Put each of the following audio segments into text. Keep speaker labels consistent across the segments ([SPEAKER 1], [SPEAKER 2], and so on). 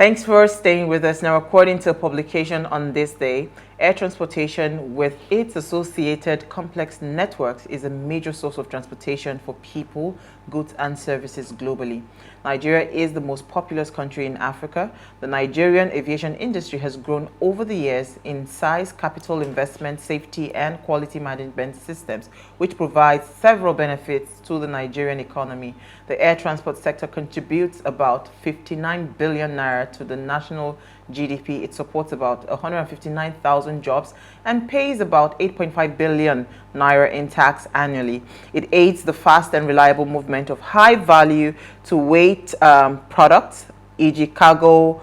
[SPEAKER 1] Thanks for staying with us. Now, according to a publication on this day, air transportation with its associated complex networks is a major source of transportation for people, goods and services globally. Nigeria is the most populous country in Africa. The Nigerian aviation industry has grown over the years in size, capital investment, safety and quality management systems, which provides several benefits to the Nigerian economy. The air transport sector contributes about 59 billion naira to the national GDP. It supports about 159,000 jobs and pays about 8.5 billion naira in tax annually. It aids the fast and reliable movement of high value to weight products, e.g. cargo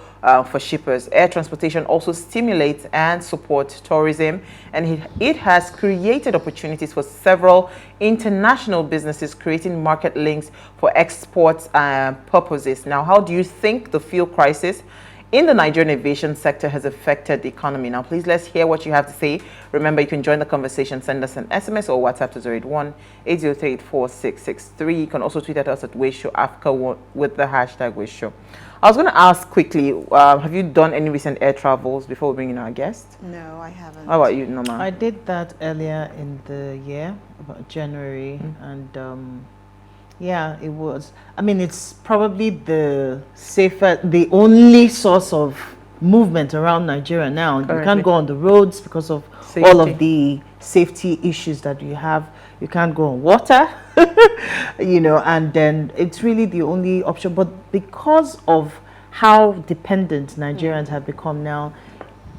[SPEAKER 1] for shippers. Air transportation also stimulates and supports tourism, and it has created opportunities for several international businesses, creating market links for export purposes. Now, how do you think the fuel crisis in the Nigerian aviation sector has affected the economy? Now, please, let's hear what you have to say. Remember, you can join the conversation. Send us an SMS or WhatsApp to 081-803-4663. You can also tweet at us at PlusTvAfrica with the hashtag PlusShow. I was going to ask quickly, have you done any recent air travels before we bring in our guest?
[SPEAKER 2] No, I haven't.
[SPEAKER 1] How about you, Norma?
[SPEAKER 3] I did that earlier in the year, about January, and yeah, it was. I mean, it's probably the only source of movement around Nigeria now.
[SPEAKER 1] Correctly.
[SPEAKER 3] You can't go on the roads because of
[SPEAKER 1] Safety.
[SPEAKER 3] all of the safety issues that you have. You can't go on water, and then it's really the only option. But because of how dependent Nigerians have become now,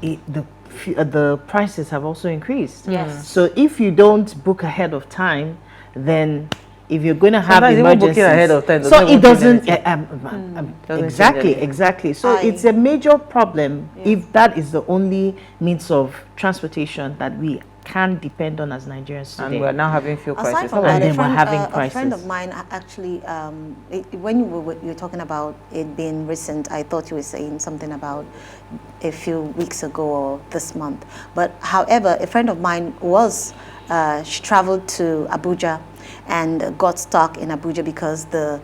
[SPEAKER 3] the prices have also increased.
[SPEAKER 2] Yes.
[SPEAKER 3] So if you don't book ahead of time, then if you're going to have
[SPEAKER 1] Sometimes even
[SPEAKER 3] emergencies,
[SPEAKER 1] booking ahead of time
[SPEAKER 3] so
[SPEAKER 1] doesn't
[SPEAKER 3] it
[SPEAKER 1] even
[SPEAKER 3] doesn't.
[SPEAKER 1] change anything. Doesn't
[SPEAKER 3] Exactly,
[SPEAKER 1] change anything.
[SPEAKER 3] exactly. So it's a major problem if that is the only means of transportation that we can depend on as Nigerians today.
[SPEAKER 1] And we're now having fuel
[SPEAKER 2] Aside
[SPEAKER 1] prices.
[SPEAKER 2] from
[SPEAKER 1] How about
[SPEAKER 2] that,
[SPEAKER 3] And then we're having
[SPEAKER 2] a friend
[SPEAKER 3] prices.
[SPEAKER 2] of mine actually, when you were talking about it being recent, I thought you were saying something about a few weeks ago or this month. But however, a friend of mine she traveled to Abuja and got stuck in Abuja because the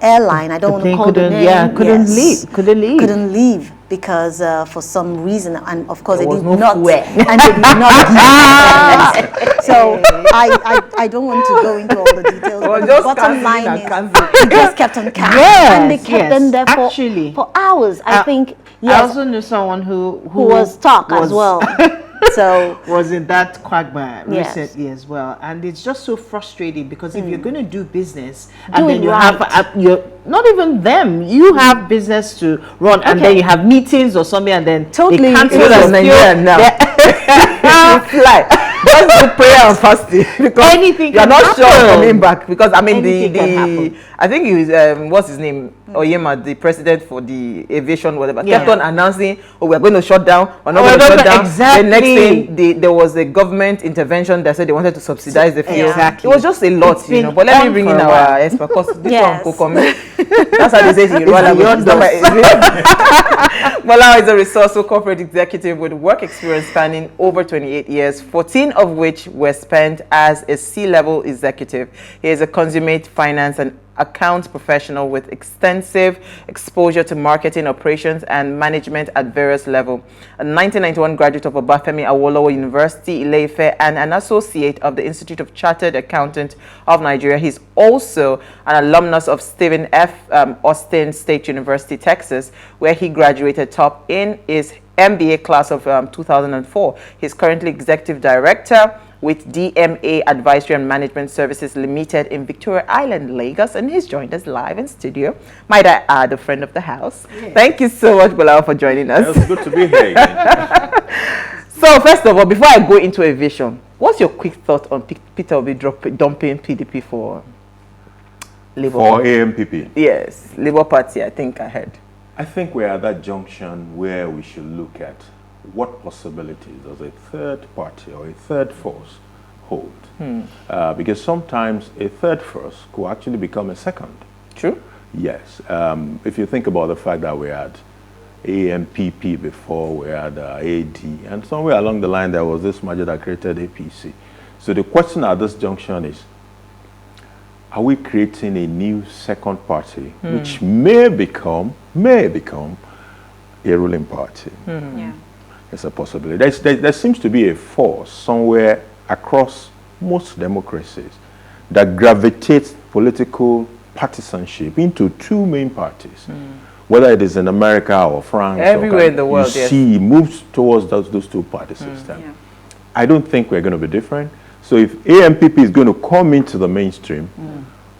[SPEAKER 2] airline, I don't want to call the name,
[SPEAKER 3] couldn't leave
[SPEAKER 2] because for some reason, and of course
[SPEAKER 1] There
[SPEAKER 2] they
[SPEAKER 1] was
[SPEAKER 2] did
[SPEAKER 1] no
[SPEAKER 2] not,
[SPEAKER 1] fuel.
[SPEAKER 2] and they did not give them. So I don't want to go into all the details.
[SPEAKER 1] Well,
[SPEAKER 2] but
[SPEAKER 1] just
[SPEAKER 2] the bottom line is
[SPEAKER 1] cancelling.
[SPEAKER 2] it just kept on cancelling, and they kept them there for hours. I think
[SPEAKER 3] I also knew someone who
[SPEAKER 2] was stuck as well. So
[SPEAKER 3] was in that quagmire
[SPEAKER 2] Yes.
[SPEAKER 3] recently as well, and it's just so frustrating because if you're going to do business
[SPEAKER 2] Do
[SPEAKER 3] and then
[SPEAKER 2] it
[SPEAKER 3] you
[SPEAKER 2] right.
[SPEAKER 3] have you're not even them, you have business to run, and then you have meetings or something, and then
[SPEAKER 2] Totally.
[SPEAKER 3] they cancel
[SPEAKER 1] Even as
[SPEAKER 3] the
[SPEAKER 1] Nigerian now. You fly. Just do prayer and fasting because
[SPEAKER 3] Anything
[SPEAKER 1] you're
[SPEAKER 3] can
[SPEAKER 1] not sure of
[SPEAKER 3] happen.
[SPEAKER 1] coming back. Because I mean
[SPEAKER 3] Anything can happen.
[SPEAKER 1] I think he was what's his name, Oyema, the president for the aviation, whatever,
[SPEAKER 3] Yeah.
[SPEAKER 1] kept on announcing, "Oh, we're going to shut down. We're not
[SPEAKER 3] Oh,
[SPEAKER 1] going to
[SPEAKER 3] we're
[SPEAKER 1] shut
[SPEAKER 3] not
[SPEAKER 1] down."
[SPEAKER 3] exactly.
[SPEAKER 1] The next thing, there was a government intervention that said they wanted to subsidize the fuel.
[SPEAKER 3] Exactly.
[SPEAKER 1] It was just a lot,
[SPEAKER 3] It's
[SPEAKER 1] you know.
[SPEAKER 3] been
[SPEAKER 1] But let me
[SPEAKER 3] on
[SPEAKER 1] bring
[SPEAKER 3] for
[SPEAKER 1] in
[SPEAKER 3] a
[SPEAKER 1] our
[SPEAKER 3] while.
[SPEAKER 1] expert because this
[SPEAKER 2] Yes.
[SPEAKER 1] one could come. That's how they say it in Yoruba language.
[SPEAKER 3] beyond
[SPEAKER 1] It's not
[SPEAKER 3] us.
[SPEAKER 1] Gbolahan is a resourceful corporate executive with work experience spanning over 28 years, 14 of which were spent as a C-level executive. He is a consummate finance and accounts professional with extensive exposure to marketing, operations, and management at various levels. A 1991 graduate of Obafemi Awolowo University, Ile-Ife, and an associate of the Institute of Chartered Accountants of Nigeria. He's also an alumnus of Stephen F. Austin State University, Texas, where he graduated top in his MBA class of 2004. He's currently executive director with DMA Advisory and Management Services Limited in Victoria Island, Lagos, and he's joined us live in studio. Might I add, a friend of the house. Yes. Thank you so much, Gbolahan, for joining us.
[SPEAKER 4] It's good to be here again.
[SPEAKER 1] So, first of all, before I go into aviation, what's your quick thought on Peter Obi dumping PDP for Labour
[SPEAKER 4] For
[SPEAKER 1] Party?
[SPEAKER 4] AMPP,
[SPEAKER 1] Yes, Labour Party, I think I heard.
[SPEAKER 4] I think we're at that junction where we should look at what possibilities does a third party or a third force hold. Because sometimes a third force could actually become a second.
[SPEAKER 1] True?
[SPEAKER 4] Yes. If you think about the fact that we had AMPP before, we had AD, and somewhere along the line there was this merger that created APC. So the question at this junction is, are we creating a new second party which may become a ruling party.
[SPEAKER 2] Yeah.
[SPEAKER 4] It's a possibility. There seems to be a force somewhere across most democracies that gravitates political partisanship into two main parties. Whether it is in America or France,
[SPEAKER 1] everywhere in the world,
[SPEAKER 4] you see, it moves towards those two party systems.
[SPEAKER 2] Yeah.
[SPEAKER 4] I don't think we're going to be different. So if AMPP is going to come into the mainstream,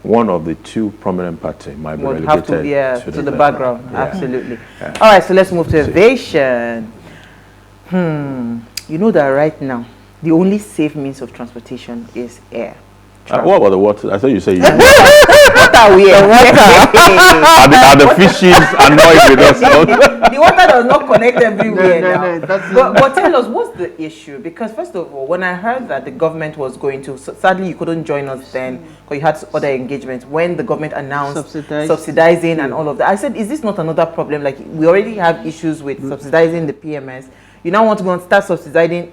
[SPEAKER 4] one of the two prominent parties might be
[SPEAKER 1] Would
[SPEAKER 4] relegated
[SPEAKER 1] have to, to the background.
[SPEAKER 4] Yeah.
[SPEAKER 1] Absolutely.
[SPEAKER 4] Yeah.
[SPEAKER 1] All right, so let's move to aviation. You know that right now, the only safe means of transportation is air.
[SPEAKER 4] What about the water? I thought you said you
[SPEAKER 1] What are we?
[SPEAKER 4] are the fishes annoyed with us?
[SPEAKER 1] The water does not connect everywhere
[SPEAKER 3] No,
[SPEAKER 1] now.
[SPEAKER 3] that's
[SPEAKER 1] But tell us, what's the issue? Because first of all, when I heard that the government was going to, sadly you couldn't join us then because you had other engagements, when the government announced subsidizing and all of that, I said, is this not another problem? Like, we already have issues with subsidizing the PMS. You now want to go and start subsidizing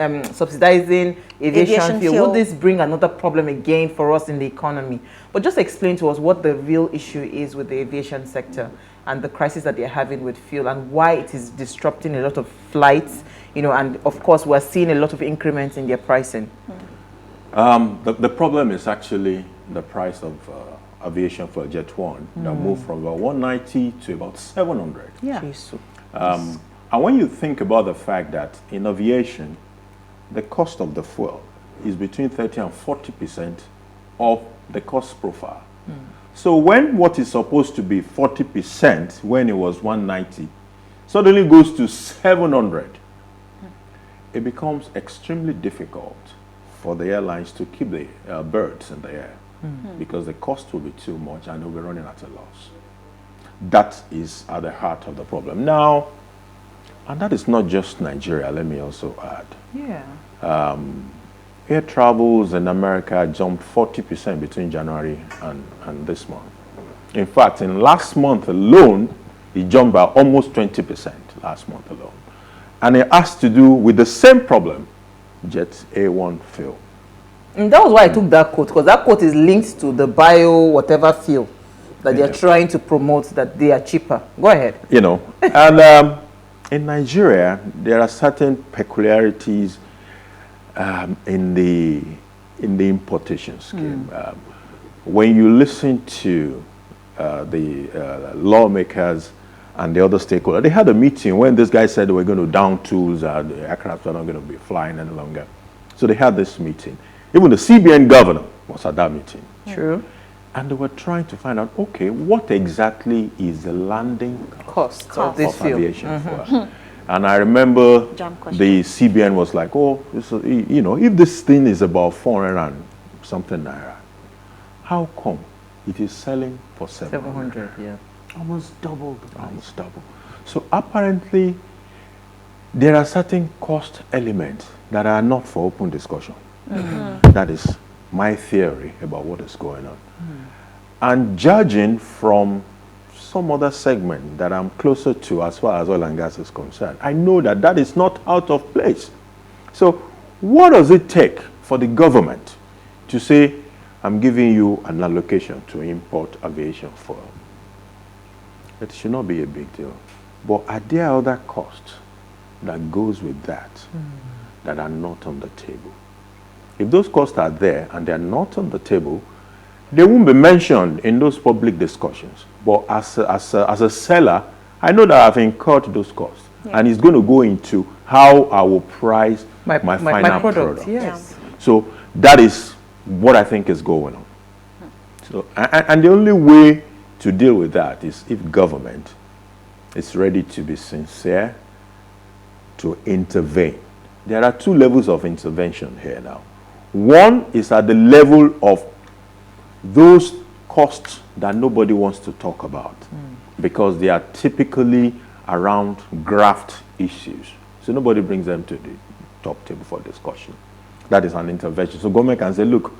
[SPEAKER 1] aviation fuel. Would this bring another problem again for us in the economy? But just explain to us what the real issue is with the aviation sector and the crisis that they're having with fuel and why it is disrupting a lot of flights, and of course we're seeing a lot of increments in their pricing.
[SPEAKER 4] The problem is actually the price of aviation for Jet 1 that moved from about 190 to about 700.
[SPEAKER 3] Yeah.
[SPEAKER 4] And when you think about the fact that in aviation, the cost of the fuel is between 30 and 40% of the cost profile. So when what is supposed to be 40% when it was 190 suddenly goes to 700, it becomes extremely difficult for the airlines to keep the birds in the air because the cost will be too much and they'll be running at a loss. That is at the heart of the problem. Now, and that is not just Nigeria, let me also add.
[SPEAKER 1] Yeah.
[SPEAKER 4] Air travels in America jumped 40% between January and this month. In fact, in last month alone, it jumped by almost 20% last month alone. And it has to do with the same problem, Jet A1 fuel.
[SPEAKER 1] And that was why I took that quote, because that quote is linked to the bio whatever fuel that they're trying to promote, that they are cheaper. Go ahead.
[SPEAKER 4] And in Nigeria, there are certain peculiarities in the importation scheme. When you listen to the lawmakers and the other stakeholders, they had a meeting when this guy said they were going to down tools, the aircraft are not going to be flying any longer. So they had this meeting. Even the CBN governor was at that meeting.
[SPEAKER 1] True.
[SPEAKER 4] And they were trying to find out, okay, what exactly is the landing
[SPEAKER 1] cost of this fuel?
[SPEAKER 4] Aviation fuel? And I remember the CBN was like, oh, if this thing is about 400 and something naira, how come it is selling for 700?
[SPEAKER 1] Yeah.
[SPEAKER 3] Almost double the price.
[SPEAKER 4] Almost double. So apparently, there are certain cost elements that are not for open discussion. That is my theory about what is going on. And judging from some other segment that I'm closer to as far as oil and gas is concerned, I know that that is not out of place. So what does it take for the government to say, I'm giving you an allocation to import aviation fuel? It should not be a big deal. But are there other costs that goes with that that are not on the table? If those costs are there and they're not on the table, they won't be mentioned in those public discussions. But as a seller, I know that I've incurred those costs. And it's going to go into how I will price my final product.
[SPEAKER 1] Yes.
[SPEAKER 4] So that is what I think is going on. So, and the only way to deal with that is if government is ready to be sincere, to intervene. There are two levels of intervention here now. One is at the level of those costs that nobody wants to talk about because they are typically around graft issues. So nobody brings them to the top table for discussion. That is an intervention. So government can say, look,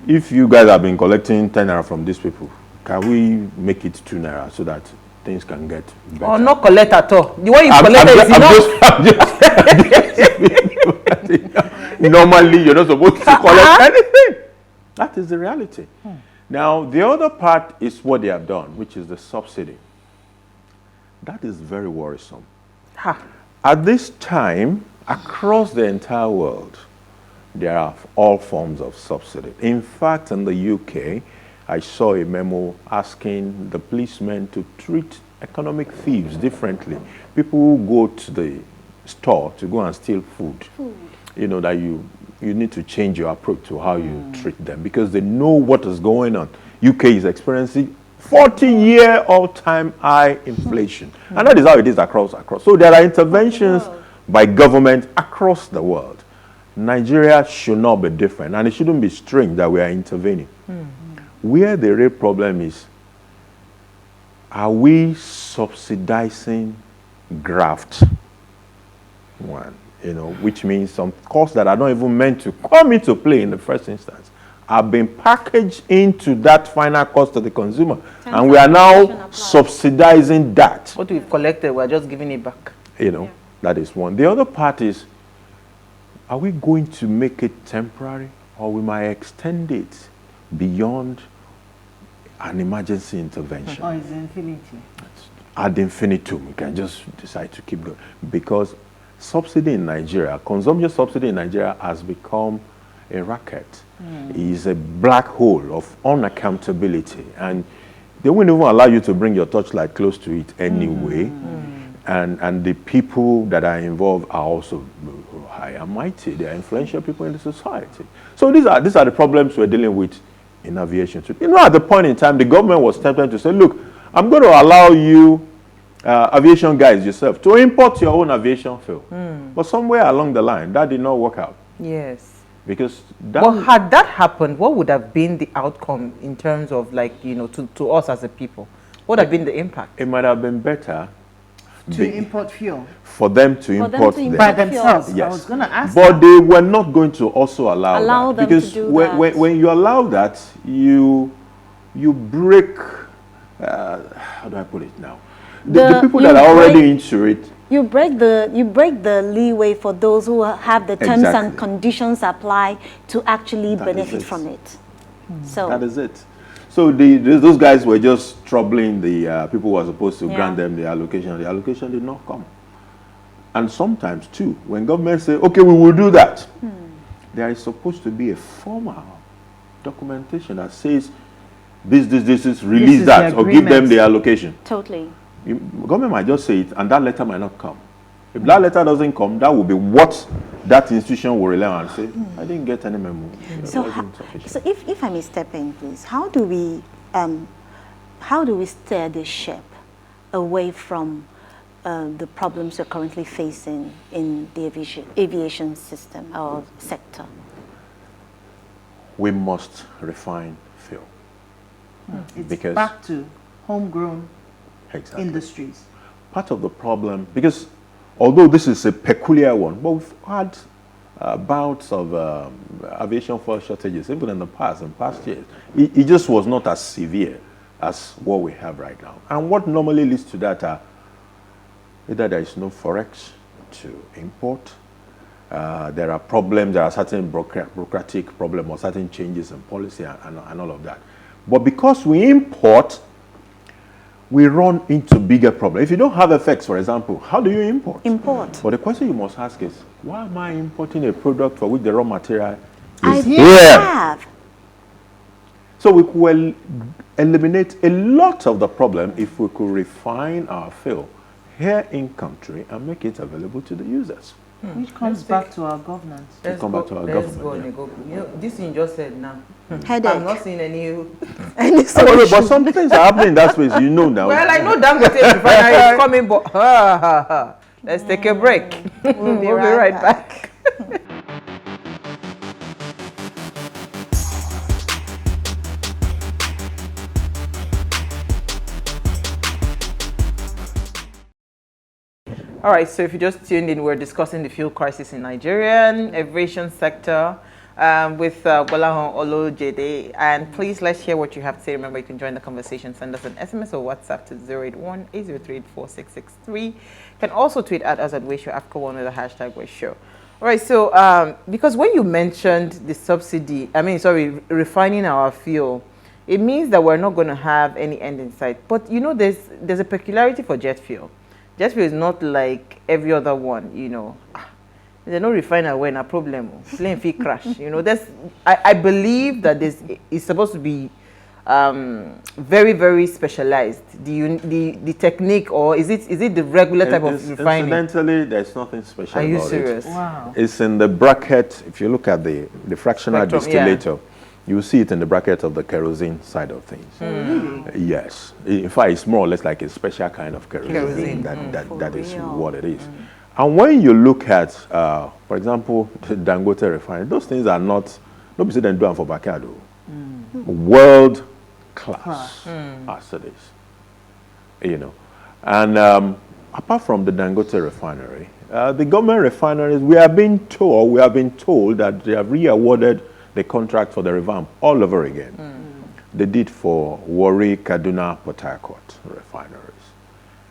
[SPEAKER 4] if you guys have been collecting 10 naira from these people, can we make it 2 naira so that things can get better?
[SPEAKER 1] Or not collect at all. The way you collect is enough.
[SPEAKER 4] Normally, you're not supposed to collect anything. That is the reality. Now, the other part is what they have done, which is the subsidy. That is very worrisome.
[SPEAKER 1] Ha.
[SPEAKER 4] At this time, across the entire world, there are all forms of subsidy. In fact, in the UK, I saw a memo asking the policemen to treat economic thieves differently. People who go to the store to go and steal food. You know, that you need to change your approach to how you treat them, because they know what is going on. UK is experiencing 40-year all-time high inflation. And that is how it is across. So there are interventions by government across the world. Nigeria should not be different, and it shouldn't be strange that we are intervening. Where the real problem is, are we subsidizing graft? One, you know, which means some costs that are not even meant to come into play in the first instance are being packaged into that final cost to the consumer, and we are now subsidizing that.
[SPEAKER 1] What we've collected, we're just giving it back.
[SPEAKER 4] You know, that is one. The other part is, are we going to make it temporary, or we might extend it beyond an emergency intervention?
[SPEAKER 3] Or is infinity?
[SPEAKER 4] Ad infinitum. We can just decide to keep going. Because subsidy in Nigeria, consumption subsidy in Nigeria has become a racket. It is a black hole of unaccountability. And they won't even allow you to bring your torchlight close to it anyway. And the people that are involved are also high and mighty. They are influential people in the society. So these are the problems we're dealing with in aviation. You know, at the point in time, the government was tempted to say, look, I'm going to allow you, aviation guys yourself, to import your own aviation fuel. But somewhere along the line, that did not work out.
[SPEAKER 1] Yes.
[SPEAKER 4] Because that...
[SPEAKER 1] Well, had that happened, what would have been the outcome in terms of, like, you know, to us as a people? What would have been the impact?
[SPEAKER 4] It might have been better
[SPEAKER 3] To import fuel.
[SPEAKER 4] for them to import them.
[SPEAKER 3] By themselves.
[SPEAKER 4] Yes.
[SPEAKER 3] I was going to ask
[SPEAKER 4] But they were not going to also allow that.
[SPEAKER 2] them
[SPEAKER 4] Because
[SPEAKER 2] to do
[SPEAKER 4] when you allow that, you break, how do I put it now? The people that are already into it.
[SPEAKER 2] You break the leeway for those who have the terms and conditions apply to actually benefit from it. So
[SPEAKER 4] that is it. So those guys were just troubling the people who were supposed to grant them the allocation. The allocation did not come. And sometimes too, when government say, okay, we will do that, there is supposed to be a formal documentation that says this is release that or give them the allocation.
[SPEAKER 2] totally.
[SPEAKER 4] Government might just say it, and that letter might not come. If that letter doesn't come, that will be what that institution will rely on and say, I didn't get any memo.
[SPEAKER 2] So if I may step in, please, how do we steer the ship away from the problems we're currently facing in the aviation system or sector?
[SPEAKER 4] We must refine fuel.
[SPEAKER 3] It's back to homegrown industries.
[SPEAKER 4] Part of the problem, because although this is a peculiar one, but we've had bouts of aviation fuel shortages even in past years. It just was not as severe as what we have right now. And what normally leads to that are either there is no forex to import, there are problems, there are certain bureaucratic problems or certain changes in policy and all of that. But because we import, we run into bigger problems. If you don't have effects, for example, how do you import? But the question you must ask is, why am I importing a product for which the raw material is here? So we could eliminate a lot of the problem if we could refine our fuel here in country and make it available to the users.
[SPEAKER 3] Which comes back to our governance.
[SPEAKER 1] Let's go. You know, this thing you just said now.
[SPEAKER 2] Headache.
[SPEAKER 1] I'm not seeing any
[SPEAKER 4] solution. But some things are happening in that space, you know now.
[SPEAKER 1] Well, I know Dangote refinery is coming, but let's take a break. We'll be right back. All right, so if you just tuned in, we're discussing the fuel crisis in Nigerian aviation sector with Gbolahan Olojede. And please, let's hear what you have to say. Remember, you can join the conversation. Send us an SMS or WhatsApp to 081-803-4663. You can also tweet at us at WasteShowAfrica1 with the hashtag WasteShow. All right, so because when you mentioned the subsidy, refining our fuel, it means that we're not going to have any end in sight. But you know, there's a peculiarity for jet fuel. jet fuel is not like every other one, you know. There's no refiner when a problem, plane fee crash. You know, I believe that this is supposed to be very, very specialized. The technique, or is it the regular type of refining?
[SPEAKER 4] Incidentally, there's nothing special about it.
[SPEAKER 1] Are you serious?
[SPEAKER 3] Wow.
[SPEAKER 4] It's in the bracket. If you look at the fractional
[SPEAKER 1] Spectrum,
[SPEAKER 4] distillator, you see it in the bracket of the kerosene side of things.
[SPEAKER 3] Really?
[SPEAKER 4] Yes. In fact, it's more or less like a special kind of kerosene.
[SPEAKER 1] Kerosene.
[SPEAKER 4] That is
[SPEAKER 2] real?
[SPEAKER 4] what it is. And when you look at, for example, the Dangote refinery, those things are not, nobody said they do them for backyard. World class assets, you know. And apart from the Dangote refinery, the government refineries, we have been told that they have re-awarded the contract for the revamp all over again. They did for Warri, Kaduna, Port Harcourt refineries.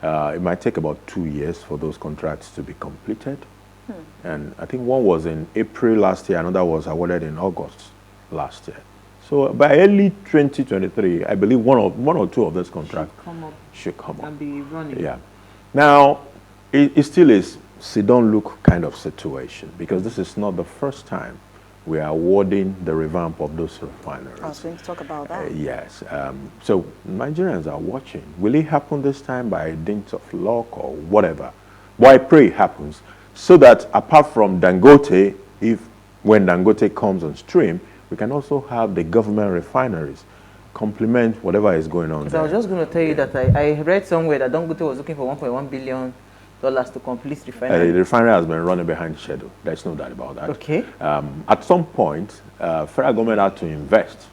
[SPEAKER 4] It might take about 2 years for those contracts to be completed. And I think one was in April last year, another was awarded in August last year. So by early 2023, I believe one or two of those contracts should come up
[SPEAKER 3] And be running.
[SPEAKER 4] Yeah. Now, it still is sit-down look kind of situation, because this is not the first time we are awarding the revamp of those refineries.
[SPEAKER 2] I was going to talk about that.
[SPEAKER 4] Yes. So Nigerians are watching. Will it happen this time by dint of luck or whatever? But I pray it happens, so that apart from Dangote, when Dangote comes on stream, we can also have the government refineries complement whatever is going on there.
[SPEAKER 1] I was just going to tell you that I read somewhere that Dangote was looking for $1.1 billion to complete refinery.
[SPEAKER 4] The refinery has been running behind schedule. There's no doubt about that.
[SPEAKER 1] Okay.
[SPEAKER 4] At some point, federal government had to invest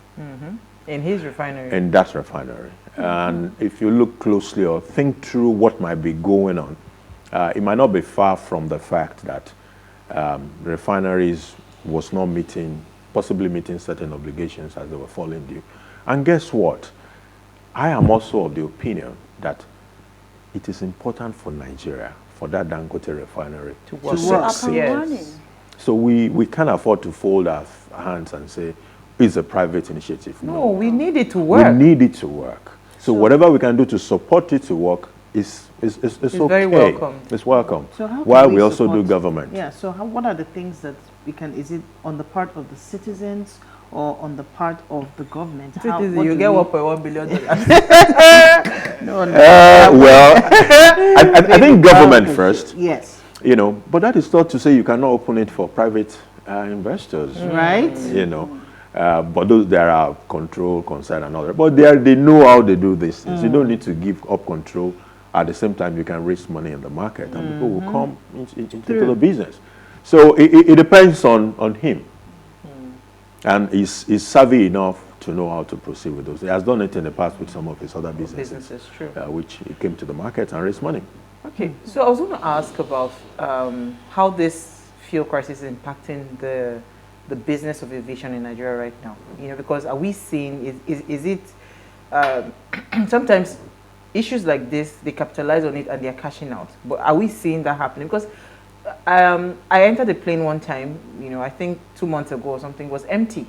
[SPEAKER 1] In his refinery.
[SPEAKER 4] in that refinery. And if you look closely or think through what might be going on, it might not be far from the fact that refineries was not possibly meeting certain obligations as they were falling due. And guess what? I am also of the opinion that it is important for Nigeria, for that Dangote refinery to
[SPEAKER 1] work.
[SPEAKER 4] succeed.
[SPEAKER 1] Yes.
[SPEAKER 4] So we can't afford to fold our hands and say, it's a private initiative.
[SPEAKER 1] No, we need it to work.
[SPEAKER 4] We need it to work. So whatever we can do to support it to work is okay.
[SPEAKER 1] very welcome.
[SPEAKER 4] It's welcome.
[SPEAKER 3] So how can
[SPEAKER 4] While we also
[SPEAKER 3] support-
[SPEAKER 4] do government.
[SPEAKER 3] Yeah, so what are the things that we can, is it on the part of the citizens or on the part of the government? How- what
[SPEAKER 1] You
[SPEAKER 3] do
[SPEAKER 1] get
[SPEAKER 3] we-
[SPEAKER 1] $1.1 billion.
[SPEAKER 3] No, no.
[SPEAKER 4] Well, I think government first,
[SPEAKER 3] Yes.
[SPEAKER 4] you know, but that is not to say you cannot open it for private investors.
[SPEAKER 3] Right?
[SPEAKER 4] You know, but those there are control, concern, and other. But they know how they do these things. You don't need to give up control. At the same time, you can raise money in the market, and people will come into the business. So it depends on him, and he's savvy enough to know how to proceed with those. He has done it in the past with some of his other businesses,
[SPEAKER 1] True.
[SPEAKER 4] which he came to the market and raised money.
[SPEAKER 1] Okay, so I was going to ask about how this fuel crisis is impacting the business of aviation in Nigeria right now. You know, because are we seeing, is it, sometimes issues like this, they capitalize on it and they're cashing out. But are we seeing that happening? Because I entered a plane one time, you know, I think 2 months ago or something, was empty.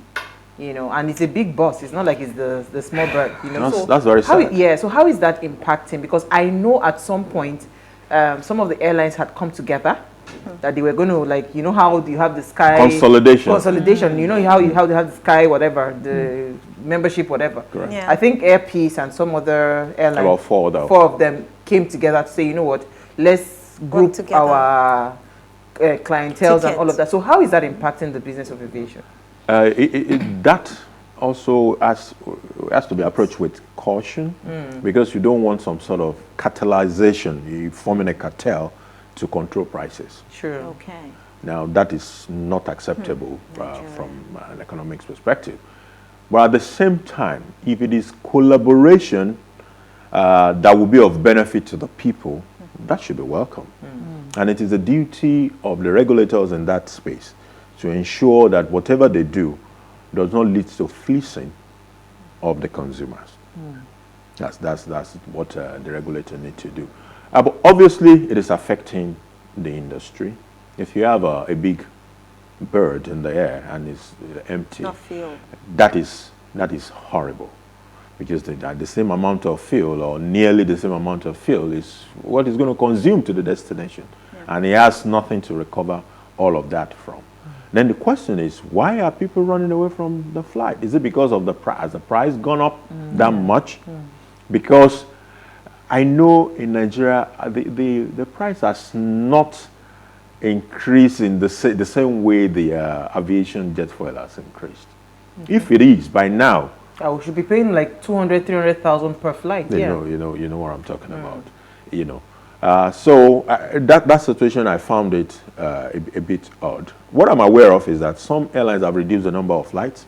[SPEAKER 1] You know, and it's a big bus. It's not like it's the small bird. You know,
[SPEAKER 4] That's very sad.
[SPEAKER 1] So how is that impacting? Because I know at some point, some of the airlines had come together, that they were going to, like, you know how you have the Sky consolidation. You know how they have the Sky whatever, the membership whatever.
[SPEAKER 4] Correct.
[SPEAKER 2] Yeah.
[SPEAKER 1] I think Air Peace and some other airlines,
[SPEAKER 4] About four
[SPEAKER 1] of them came together to say, you know what, let's group
[SPEAKER 2] together.
[SPEAKER 1] our clientele and all of
[SPEAKER 2] Tickets.
[SPEAKER 1] that. So how is that impacting the business of aviation?
[SPEAKER 4] That also has to be approached with caution, because you don't want some sort of cartelization, you forming a cartel to control prices.
[SPEAKER 1] Sure.
[SPEAKER 2] Okay.
[SPEAKER 4] Now, that is not acceptable from an economics perspective. But at the same time, if it is collaboration that will be of benefit to the people, that should be welcome. And it is the duty of the regulators in that space to ensure that whatever they do does not lead to fleecing of the consumers. That's what the regulator need to do. But obviously, it is affecting the industry. If you have a big bird in the air and it's empty,
[SPEAKER 2] Not filled.
[SPEAKER 4] that is horrible. because the same amount of fuel or nearly the same amount of fuel is what is going to consume to the destination. And he has nothing to recover all of that from. Then the question is, why are people running away from the flight? Is it because of the price? Has the price gone up that much? Because I know in Nigeria, the price has not increased in the same way the aviation jet fuel has increased. If it is, by now,
[SPEAKER 1] we should be paying like 200, 300,000 per flight.
[SPEAKER 4] You know what I'm talking about. You know. So that situation, I found it a bit odd. What I'm aware of is that some airlines have reduced the number of flights.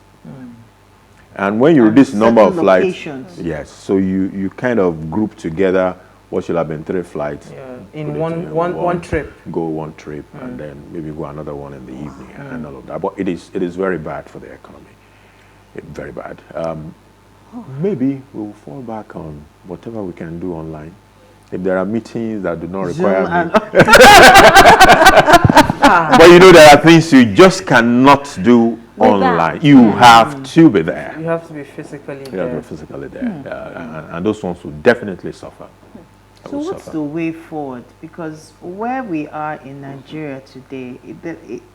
[SPEAKER 4] And when you reduce the number of flights, yes, so you kind of group together what should have been 3 flights.
[SPEAKER 1] In one trip.
[SPEAKER 4] Go one trip and then maybe go another one in the evening and all of that. But it is very bad for the economy. Very bad. Maybe we'll fall back on whatever we can do online. If there are meetings that do not require me. But you know, there are things you just cannot do online. You have to be there.
[SPEAKER 1] You have to be physically there.
[SPEAKER 4] You have to be physically there. And those ones will definitely suffer.
[SPEAKER 3] So what's the way forward? Because where we are in Nigeria today,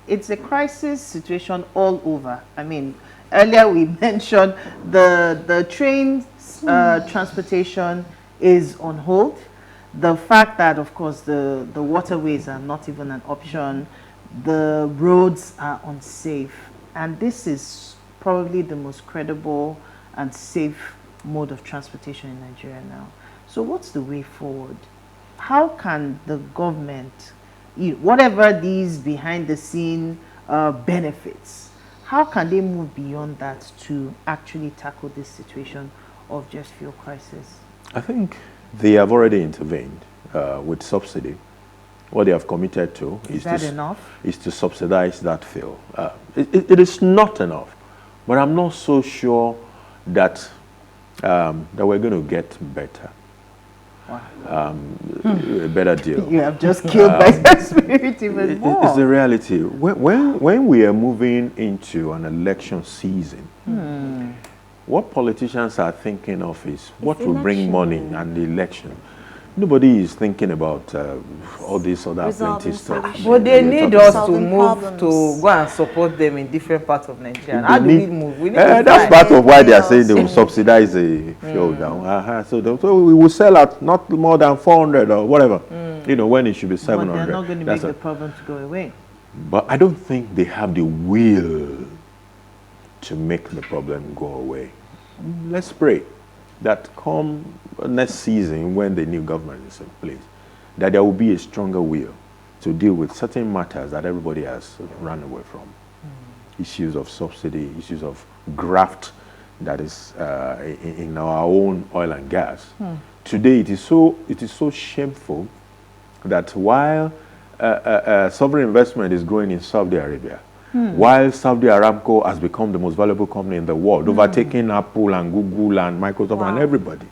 [SPEAKER 3] it's a crisis situation all over. I mean, earlier we mentioned the train transportation is on hold. The fact that, of course, the waterways are not even an option, the roads are unsafe, and this is probably the most credible and safe mode of transportation in Nigeria now. So what's the way forward? How can the government, whatever these behind-the-scene benefits, how can they move beyond that to actually tackle this situation of jet fuel crisis?
[SPEAKER 4] I think they have already intervened with subsidy. What they have committed to is to subsidize that fuel. It is not enough, but I'm not so sure that that we're going to get better. A better deal.
[SPEAKER 3] You have just killed my spirit even more.
[SPEAKER 4] It's the reality. When we are moving into an election season, what politicians are thinking of is what will bring money and the election. Nobody is thinking about all this other plenty stuff.
[SPEAKER 1] But they need us to move to go and support them in different parts of Nigeria. How do we move? We need
[SPEAKER 4] that's part of why they are saying they will subsidize the fuel down. So we will sell at not more than 400 or whatever, when it should be 700.
[SPEAKER 3] But they're not going to make the problem to go away.
[SPEAKER 4] But I don't think they have the will to make the problem go away. Let's pray that come next season, when the new government is in place, that there will be a stronger will to deal with certain matters that everybody has run away from. Issues of subsidy, issues of graft that is in our own oil and gas. Today, it is so shameful that while sovereign investment is growing in Saudi Arabia, while Saudi Aramco has become the most valuable company in the world, overtaking Apple and Google and Microsoft and everybody,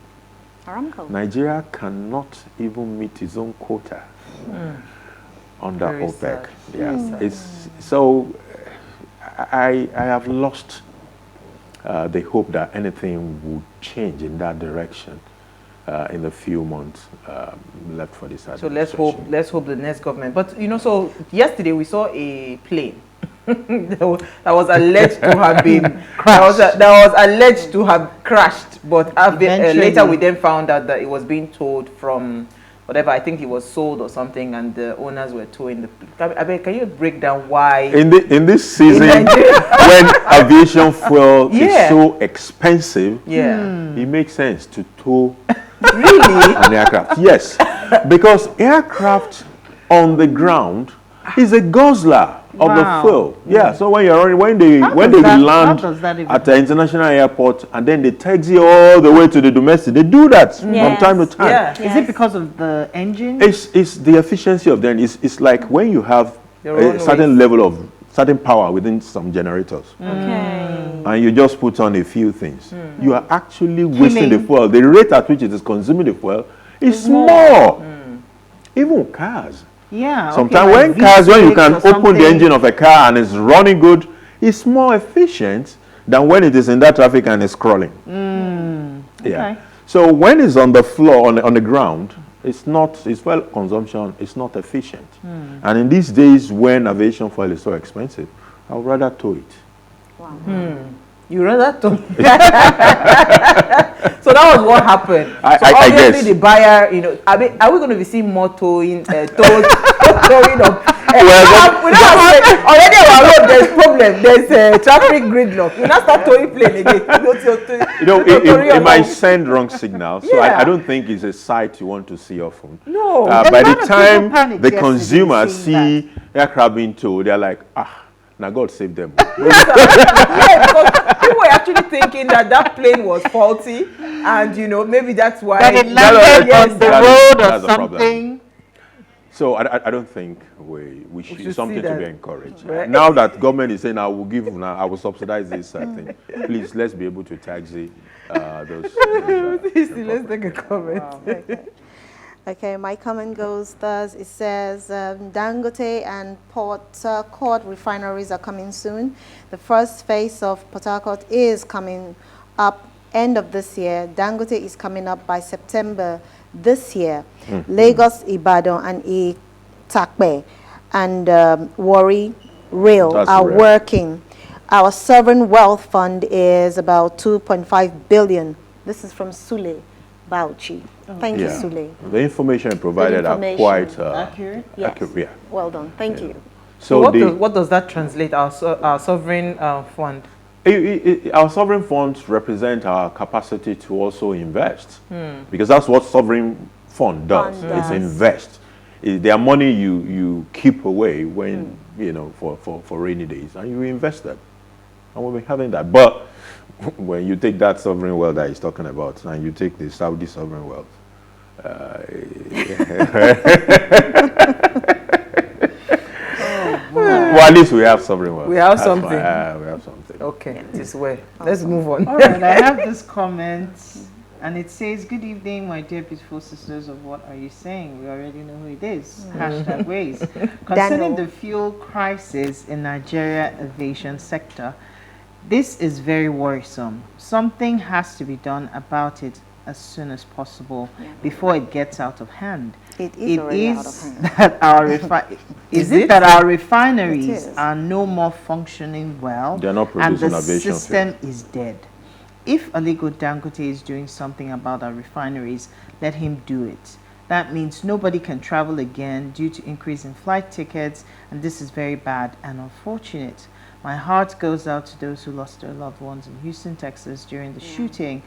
[SPEAKER 2] Aramco.
[SPEAKER 4] Nigeria cannot even meet its own quota under
[SPEAKER 1] Very
[SPEAKER 4] OPEC.
[SPEAKER 1] sad.
[SPEAKER 4] It's so I have lost the hope that anything would change in that direction in the few months left for this administration.
[SPEAKER 1] So let's hope the next government. But so yesterday we saw a plane that was alleged to have been crashed. That was alleged to have crashed, but later we then found out that it was being towed from whatever. I think it was sold or something, and the owners were towing the. Can you break down why
[SPEAKER 4] in this season when aviation fuel is so expensive? It makes sense to tow an aircraft. Yes, because aircraft on the ground is a guzzler of the fuel. So when they land at the international airport and then they taxi all the way to the domestic, they do that from time to time.
[SPEAKER 3] Is it because of the engine?
[SPEAKER 4] It's the efficiency of them. It's like when you have a certain level of certain power within some generators, and you just put on a few things, you are actually wasting the fuel. The rate at which it is consuming the fuel is small. Even cars. Sometimes when you can open the engine of a car and it's running good, it's more efficient than when it is in that traffic and it's crawling. Yeah.
[SPEAKER 3] Okay.
[SPEAKER 4] So when it's on the floor, on the ground, it's not, its fuel consumption is not efficient. And in these days when aviation fuel is so expensive, I would rather tow it.
[SPEAKER 2] Wow.
[SPEAKER 1] You rather tow. So that was what happened. So
[SPEAKER 4] I
[SPEAKER 1] obviously
[SPEAKER 4] guess.
[SPEAKER 1] the buyer, you know, are we going to be seeing more towing, towing of? Already on our road, there's problem. There's traffic gridlock. You now start towing plane again.
[SPEAKER 4] You know, it might send wrong signals. So
[SPEAKER 1] Yeah.
[SPEAKER 4] I don't think it's a sight you want to see often.
[SPEAKER 1] No.
[SPEAKER 3] A
[SPEAKER 4] By
[SPEAKER 3] lot
[SPEAKER 4] the
[SPEAKER 3] of people
[SPEAKER 4] time
[SPEAKER 3] panicked
[SPEAKER 4] the
[SPEAKER 3] yesterday
[SPEAKER 4] consumer
[SPEAKER 3] seeing
[SPEAKER 4] see aircraft being towed, they're like, now God save them.
[SPEAKER 1] Yeah, because people were actually thinking that plane was faulty, and you know maybe that's why
[SPEAKER 3] That it landed
[SPEAKER 1] Yes,
[SPEAKER 3] on the
[SPEAKER 4] that
[SPEAKER 3] road
[SPEAKER 4] that's
[SPEAKER 3] or
[SPEAKER 4] the problem.
[SPEAKER 3] something.
[SPEAKER 4] So I don't think we should
[SPEAKER 1] should
[SPEAKER 4] something
[SPEAKER 1] see
[SPEAKER 4] to be
[SPEAKER 1] that.
[SPEAKER 4] encouraged.
[SPEAKER 1] Right.
[SPEAKER 4] Now that government is saying I will give now, I will subsidize this thing. Please, let's be able to taxi those.
[SPEAKER 1] Let's take a comment.
[SPEAKER 2] Okay, my comment goes thus. It says Dangote and Port Harcourt refineries are coming soon. The first phase of Port Harcourt is coming up end of this year. Dangote is coming up by September this year. Lagos, Ibadan, and Itakpe and Warri Rail
[SPEAKER 4] That's
[SPEAKER 2] are
[SPEAKER 4] rare.
[SPEAKER 2] working. Our sovereign wealth fund is about 2.5 billion. This is from Sule Bauchi. Thank you,
[SPEAKER 4] Yeah.
[SPEAKER 2] Sule.
[SPEAKER 4] The information provided are
[SPEAKER 2] information.
[SPEAKER 4] quite
[SPEAKER 3] Accurate?
[SPEAKER 2] Yes.
[SPEAKER 4] accurate. Yeah.
[SPEAKER 2] Well done. Thank you.
[SPEAKER 1] So
[SPEAKER 4] So
[SPEAKER 1] what does that translate? Our sovereign fund.
[SPEAKER 4] our sovereign funds represent our capacity to also invest, because that's what sovereign fund does.
[SPEAKER 2] Fund
[SPEAKER 4] It's
[SPEAKER 2] does.
[SPEAKER 4] invest. Their money you keep away when you know for rainy days, and you invest them, and we'll be having that. But when you take that sovereign wealth that he's talking about, and you take the Saudi sovereign wealth, well, at least we have sovereign wealth.
[SPEAKER 1] We have
[SPEAKER 4] That's
[SPEAKER 1] something.
[SPEAKER 4] fine. We have something.
[SPEAKER 1] Okay, this way. Let's move on.
[SPEAKER 3] All right, I have this comment, and it says, "Good evening, my dear beautiful sisters of What Are You Saying?" We already know who it is. Hashtag Ways. Concerning the fuel crisis in Nigeria aviation sector, this is very worrisome. Something has to be done about it as soon as possible before it gets out of hand.
[SPEAKER 2] It is already out of
[SPEAKER 3] is
[SPEAKER 2] hand.
[SPEAKER 3] that our
[SPEAKER 1] Is
[SPEAKER 3] it
[SPEAKER 1] it?
[SPEAKER 3] that our refineries
[SPEAKER 2] is.
[SPEAKER 3] are no more functioning well,
[SPEAKER 4] They're not
[SPEAKER 3] and the
[SPEAKER 4] producing aviation
[SPEAKER 3] system is dead. If Aliko Dangote is doing something about our refineries, let him do it. That means nobody can travel again due to increase in flight tickets, and this is very bad and unfortunate. My heart goes out to those who lost their loved ones in Houston, Texas during the shooting.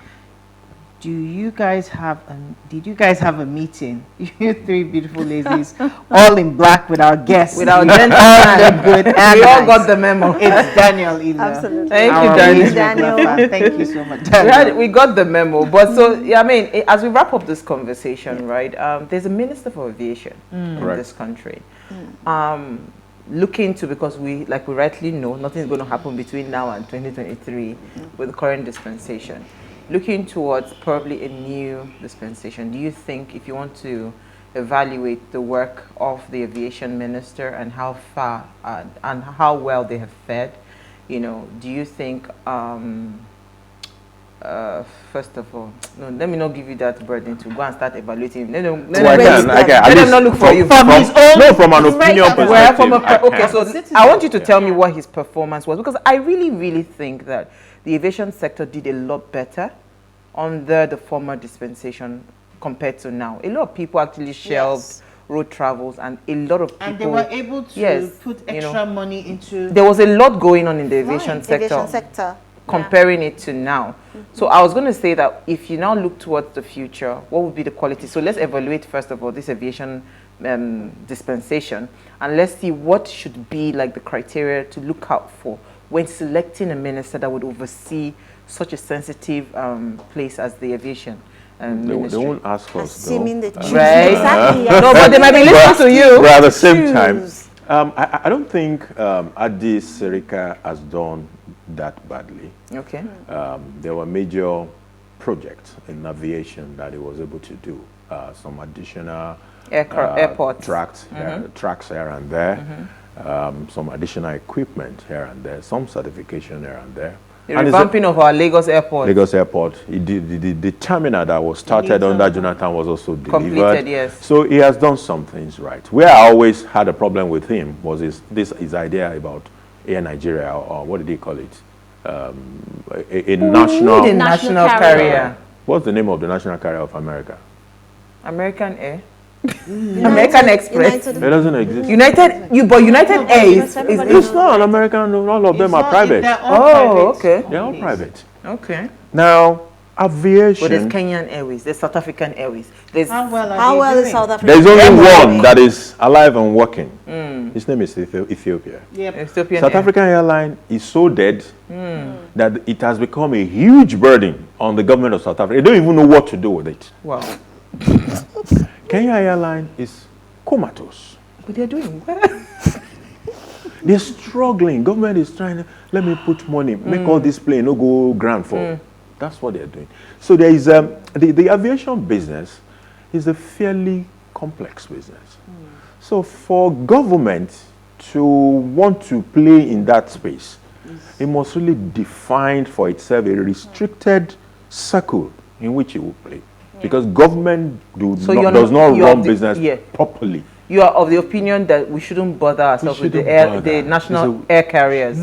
[SPEAKER 3] Did you guys have a meeting? You three beautiful ladies, all in black with our guests.
[SPEAKER 1] With our
[SPEAKER 3] all
[SPEAKER 1] gentleman.
[SPEAKER 3] the good
[SPEAKER 1] We all
[SPEAKER 3] allies.
[SPEAKER 1] got the memo.
[SPEAKER 3] It's Daniel Ila.
[SPEAKER 2] Absolutely.
[SPEAKER 1] Thank you,
[SPEAKER 3] Our
[SPEAKER 1] Daniel.
[SPEAKER 3] Ways regular fan. Thank you so much,
[SPEAKER 1] We
[SPEAKER 3] Daniel.
[SPEAKER 1] we got the memo, but so yeah, I mean, as we wrap up this conversation, right? There's a minister for aviation in
[SPEAKER 4] Correct.
[SPEAKER 1] this country, looking to, because we rightly know, nothing's going to happen between now and 2023 with the current dispensation. Looking towards probably a new dispensation, do you think, if you want to evaluate the work of the aviation minister and how far and how well they have fared, you know, do you think, first of all, no, let me not give you that burden to go and start evaluating. Let them not look for you.
[SPEAKER 3] From his own-
[SPEAKER 4] No, from an
[SPEAKER 2] He's right
[SPEAKER 4] opinion
[SPEAKER 2] up there.
[SPEAKER 1] Well,
[SPEAKER 4] perspective.
[SPEAKER 1] okay, so
[SPEAKER 3] Citizen.
[SPEAKER 1] I want you to tell me what his performance was, because I really think that the aviation sector did a lot better under the former dispensation compared to now. A lot of people actually shelved
[SPEAKER 2] Yes.
[SPEAKER 1] road travels, and a lot of people.
[SPEAKER 3] And they were able to
[SPEAKER 1] Yes,
[SPEAKER 3] put
[SPEAKER 1] you know,
[SPEAKER 3] extra money into.
[SPEAKER 1] there was a lot going on in the aviation sector.
[SPEAKER 2] Aviation sector.
[SPEAKER 1] Comparing it to now. So I was going to say that if you now look towards the future, what would be the quality? So let's evaluate first of all this aviation dispensation, and let's see what should be like the criteria to look out for when selecting a minister that would oversee such a sensitive place as the aviation
[SPEAKER 4] They
[SPEAKER 1] ministry.
[SPEAKER 4] won't ask us,
[SPEAKER 2] Assuming
[SPEAKER 4] though.
[SPEAKER 2] they choose.
[SPEAKER 1] Right.
[SPEAKER 2] Exactly.
[SPEAKER 1] No, but they might be listening to you.
[SPEAKER 4] But at the same time,
[SPEAKER 2] Choose.
[SPEAKER 4] I don't think PlusTvAfrica has done that badly.
[SPEAKER 1] Okay.
[SPEAKER 4] There were major projects in aviation that he was able to do. Some additional
[SPEAKER 1] Airports.
[SPEAKER 4] tracks here and there, some additional equipment here and there, some certification here and there.
[SPEAKER 1] The revamping of our Lagos airport.
[SPEAKER 4] Lagos airport. The terminal that was started under Jonathan was also delivered.
[SPEAKER 1] Completed, yes.
[SPEAKER 4] So he has done some things right. Where I always had a problem with him was his idea about Air Nigeria, or what did he call it? A national...
[SPEAKER 1] The national carrier.
[SPEAKER 4] What's the name of the national carrier of America?
[SPEAKER 1] American Air. American Express.
[SPEAKER 4] It doesn't exist.
[SPEAKER 1] United Air is
[SPEAKER 4] It's not an American, all of them are private.
[SPEAKER 1] Okay.
[SPEAKER 4] They're all private.
[SPEAKER 1] Okay.
[SPEAKER 4] Now, aviation...
[SPEAKER 1] But there's Kenyan Airways, there's South African Airways. There's
[SPEAKER 2] How well is South Africa?
[SPEAKER 4] There's only one that is alive and working. His name is Ethiopia.
[SPEAKER 1] Ethiopian
[SPEAKER 4] South
[SPEAKER 1] Air.
[SPEAKER 4] African airline is so dead that it has become a huge burden on the government of South Africa. They don't even know what to do with it.
[SPEAKER 1] Wow.
[SPEAKER 4] Kenya Airline is comatose.
[SPEAKER 1] But they're doing well.
[SPEAKER 4] They're struggling. Government is trying to, let me put money, make all this plane no go ground for. That's what they're doing. So there is the aviation business is a fairly complex business. So for government to want to play in that space, it must really define for itself a restricted circle in which it will play. Because government does not run business properly.
[SPEAKER 1] You are of the opinion that we shouldn't bother ourselves with the national air carriers.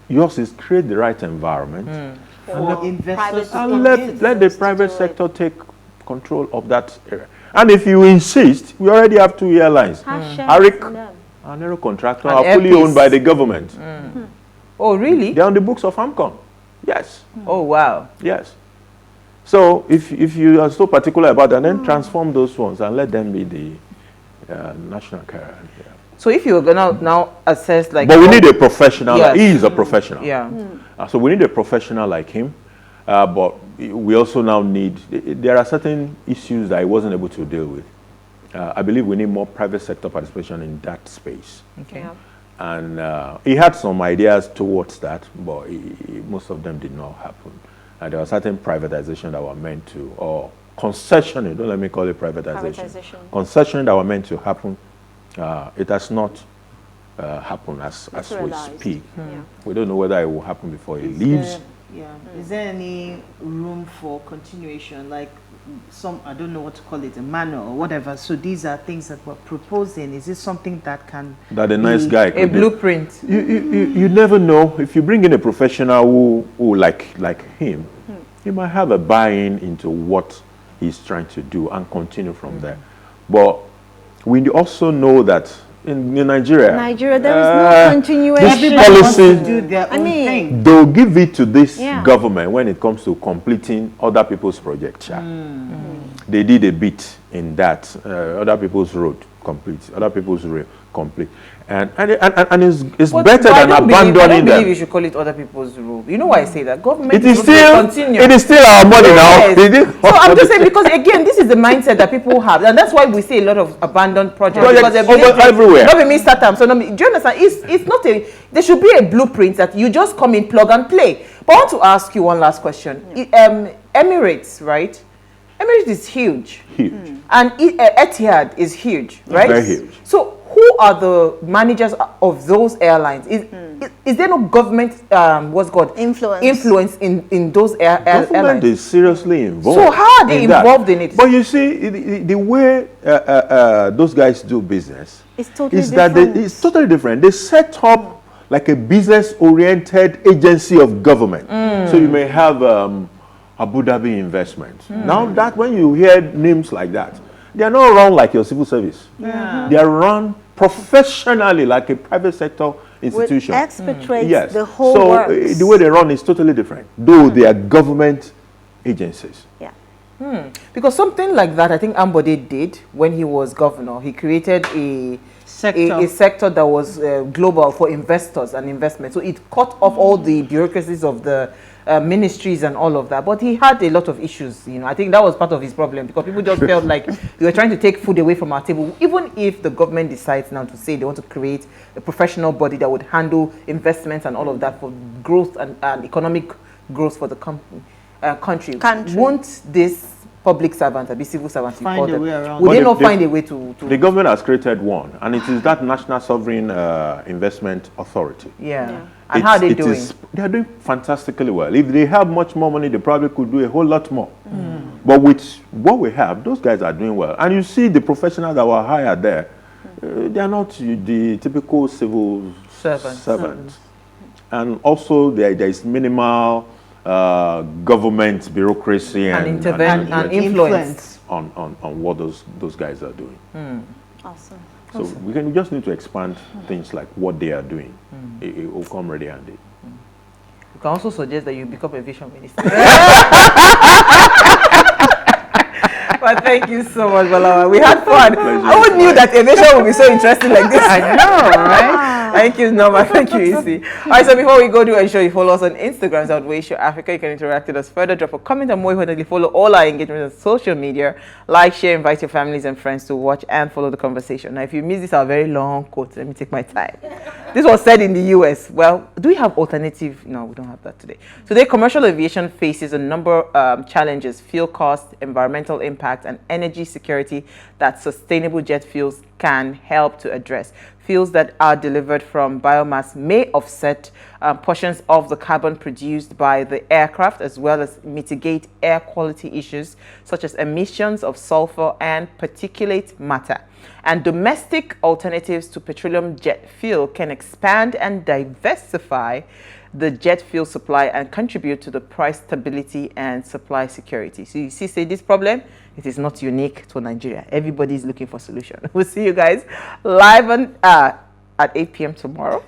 [SPEAKER 4] Yours is create the right environment
[SPEAKER 3] For investors
[SPEAKER 4] and let the private sector take control of that area. And if you insist, we already have 2 airlines. Arik and Aero Contractor
[SPEAKER 1] And
[SPEAKER 4] are fully
[SPEAKER 1] Airpeace.
[SPEAKER 4] owned by the government.
[SPEAKER 1] Oh, really?
[SPEAKER 4] They're on the books of AMCON. Yes.
[SPEAKER 1] Oh, wow.
[SPEAKER 4] Yes. So if you are so particular about that, then transform those ones and let them be the national carrier. Yeah.
[SPEAKER 1] So if you were going to now assess like...
[SPEAKER 4] But we need a professional.
[SPEAKER 1] Yes.
[SPEAKER 4] He is a professional.
[SPEAKER 1] Yeah.
[SPEAKER 4] So we need a professional like him. But we also now need... There are certain issues that I wasn't able to deal with. I believe we need more private sector participation in that space.
[SPEAKER 1] Okay.
[SPEAKER 2] Yeah.
[SPEAKER 4] And he had some ideas towards that, but most of them did not happen. There was certain privatization that were meant to, or concessioning, don't let me call it privatization. Concessioning that were meant to happen, it has not happened as we speak. We don't know whether it will happen before he leaves.
[SPEAKER 3] Is there any room for continuation? Like I don't know what to call it, a manual or whatever. So these are things that we're proposing. Is this something that can
[SPEAKER 4] that a nice guy
[SPEAKER 1] a blueprint?
[SPEAKER 4] You never know. If you bring in a professional who like him, he might have a buy-in into what he's trying to do and continue from there. But we also know that in Nigeria,
[SPEAKER 2] there is no continuation.
[SPEAKER 4] This policy,
[SPEAKER 3] do their own thing.
[SPEAKER 4] they'll give it to this government when it comes to completing other people's projects. They did a bit in that. Other people's road complete, other people's rail complete. And it's better than abandoning them.
[SPEAKER 1] I don't believe you should call it other people's rule. You know why I say that? Government
[SPEAKER 4] it is still our money now.
[SPEAKER 1] So I'm just saying, because again, this is the mindset that people have, and that's why we see a lot of abandoned projects. Because
[SPEAKER 4] everywhere.
[SPEAKER 1] Not me start them. So do you understand? It's not a. There should be a blueprint that you just come in, plug and play. But I want to ask you one last question. Emirates, right? Emirates is huge.
[SPEAKER 4] Huge.
[SPEAKER 1] And Etihad is huge, right?
[SPEAKER 4] Very huge.
[SPEAKER 1] So who are the managers of those airlines? Is there no government influence in those airlines?
[SPEAKER 4] Government is seriously involved.
[SPEAKER 1] So how are they involved in it?
[SPEAKER 4] But you see, the way those guys do business
[SPEAKER 2] it's totally
[SPEAKER 4] it's totally different. They set up like a business-oriented agency of government. So you may have Abu Dhabi Investment. Now that when you hear names like that, they are not run like your civil service. They are run professionally like a private sector institution.
[SPEAKER 2] With expatriates,
[SPEAKER 4] yes.
[SPEAKER 2] the whole
[SPEAKER 4] so
[SPEAKER 2] works.
[SPEAKER 4] The way they run is totally different, though they are government agencies.
[SPEAKER 2] Yeah.
[SPEAKER 1] Because something like that, I think Ambode did when he was governor. He created a sector that was global for investors and investment. So it cut off all the bureaucracies of the ministries and all of that. But he had a lot of issues. I think that was part of his problem, because people just felt like we were trying to take food away from our table. Even if the government decides now to say they want to create a professional body that would handle investments and all of that for growth and economic growth for the country. Won't this public servants, be civil servants,
[SPEAKER 3] find a way around?
[SPEAKER 1] Would they not find a way to...
[SPEAKER 4] The government has created one, and it is that National Sovereign Investment Authority.
[SPEAKER 1] Yeah. And how are they doing?
[SPEAKER 4] They are doing fantastically well. If they have much more money, they probably could do a whole lot more. But with what we have, those guys are doing well. And you see the professionals that were hired there, they are not the typical civil servants. And also there is minimal government bureaucracy and
[SPEAKER 1] influence
[SPEAKER 4] on what those guys are doing.
[SPEAKER 2] Awesome.
[SPEAKER 4] So we just need to expand things like what they are doing. It will come ready handy.
[SPEAKER 1] You can also suggest that you become aviation minister. But thank you so much, Gbolahan. We had fun. Who knew that aviation would be so interesting like this? I know, right? Thank you, Norma. Thank you, Isi. All right, so before we go, do ensure you follow us on Instagram at PlusTvAfrica. You can interact with us further, drop a comment, and more importantly, follow all our engagements on social media. Like, share, invite your families and friends to watch and follow the conversation. Now, if you missed this, our very long quote, let me take my time. This was said in the US. Well, do we have alternative? No, we don't have that today. Today, commercial aviation faces a number of challenges: fuel cost, environmental impact, and energy security that sustainable jet fuels can help to address. Fuels that are delivered from biomass may offset portions of the carbon produced by the aircraft, as well as mitigate air quality issues such as emissions of sulfur and particulate matter. And domestic alternatives to petroleum jet fuel can expand and diversify the jet fuel supply and contribute to the price stability and supply security. So you see, this problem, it is not unique to Nigeria. Everybody is looking for a solution. We'll see you guys live on, at 8 p.m. tomorrow.